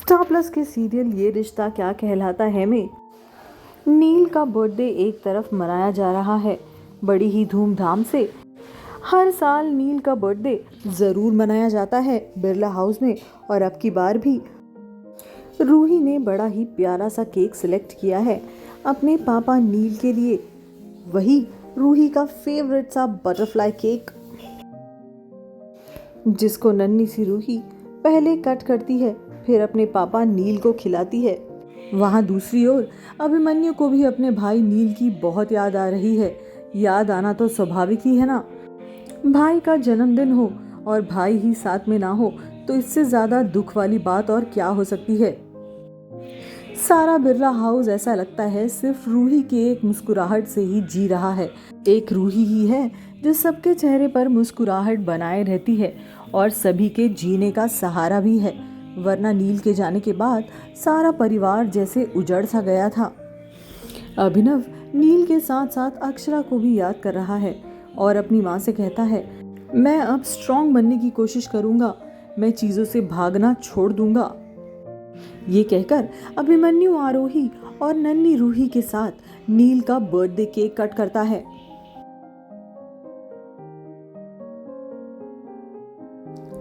Star plus के serial ये रिश्ता क्या कहलाता है में नील का बर्थडे एक तरफ मनाया जा रहा है बड़ी ही धूमधाम से। हर साल नील का बर्थडे ज़रूर मनाया जाता है बिरला हाउस में, और अब की बार भी रूही ने बड़ा ही प्यारा सा केक सिलेक्ट किया है अपने पापा नील के लिए। वही रूही का फेवरेट सा बटरफ्लाई केक, जिसको नन्ही सी रूही पहले कट करती है फिर अपने पापा नील को खिलाती है। वहाँ दूसरी ओर अभिमन्यु को भी अपने भाई नील की बहुत याद आ रही है। याद आना तो स्वाभाविक ही है ना, भाई का जन्मदिन हो और भाई ही साथ में ना हो तो इससे ज्यादा दुख वाली बात और क्या हो सकती है। सारा बिरला हाउस ऐसा लगता है सिर्फ रूही के एक मुस्कुराहट से ही जी रहा है। एक रूही ही है जो सबके चेहरे पर मुस्कुराहट बनाए रहती है और सभी के जीने का सहारा भी है, वरना नील के जाने के बाद सारा परिवार जैसे उजड़ सा गया था। अभिनव नील के साथ साथ अक्षरा को भी याद कर रहा है और अपनी माँ से कहता है, मैं अब स्ट्रांग बनने की कोशिश करूंगा, मैं चीजों से भागना छोड़ दूंगा। ये कहकर अभिमन्यु आरोही और नन्ही रूही के साथ नील का बर्थडे केक कट करता है।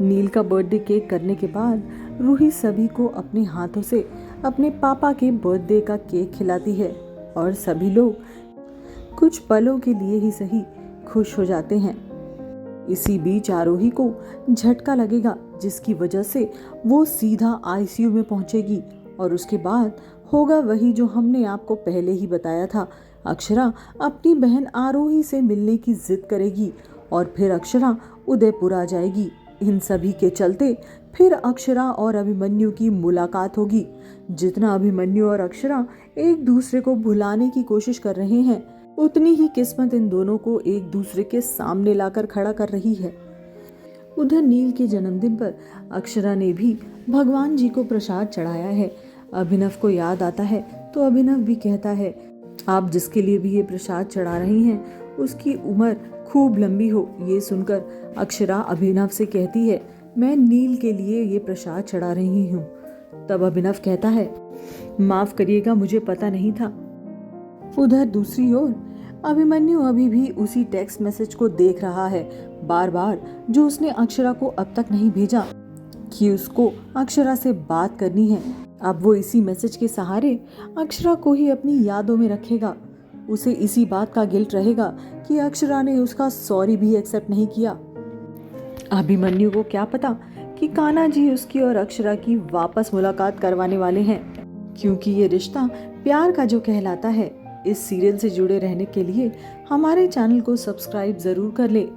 नील का बर्थडे केक करने के बाद रूही सभी को अपने हाथों से अपने पापा के बर्थडे का केक खिलाती है और सभी लोग कुछ पलों के लिए ही सही खुश हो जाते हैं। इसी बीच आरोही को झटका लगेगा जिसकी वजह से वो सीधा आईसीयू में पहुंचेगी और उसके बाद होगा वही जो हमने आपको पहले ही बताया था। अक्षरा अपनी बहन आरोही से मिलने की जिद करेगी और फिर अक्षरा उदयपुर आ जाएगी। इन सभी के चलते फिर अक्षरा और अभिमन्यु की मुलाकात होगी। जितना अभिमन्यु और अक्षरा एक दूसरे को भुलाने की कोशिश कर रहे हैं, उतनी ही किस्मत इन दोनों को एक दूसरे के सामने लाकर खड़ा कर रही है। उधर नील के जन्मदिन पर अक्षरा ने भी भगवान जी को प्रसाद चढ़ाया है। अभिनव को याद आता है तो अभिनव भी कहता है, आप जिसके लिए भी ये प्रसाद चढ़ा रही हैं उसकी उम्र खूब लंबी हो। ये सुनकर अक्षरा अभिनव से कहती है, मैं नील के लिए ये प्रसाद चढ़ा रही हूँ। तब अभिनव कहता है, माफ करिएगा, मुझे पता नहीं था। उधर दूसरी ओर अभिमन्यु अभी भी उसी टेक्स्ट मैसेज को देख रहा है बार बार, जो उसने अक्षरा को अब तक नहीं भेजा कि उसको अक्षरा से बात करनी है। अब वो इसी मैसेज के सहारे अक्षरा को ही अपनी यादों में रखेगा। उसे इसी बात का गिल्ट रहेगा कि अक्षरा ने उसका सॉरी भी एक्सेप्ट नहीं किया। अभिमन्यु को क्या पता कि कान्हा जी उसकी और अक्षरा की वापस मुलाकात करवाने वाले हैं, क्योंकि ये रिश्ता प्यार का जो कहलाता है। इस सीरियल से जुड़े रहने के लिए हमारे चैनल को सब्सक्राइब जरूर कर ले।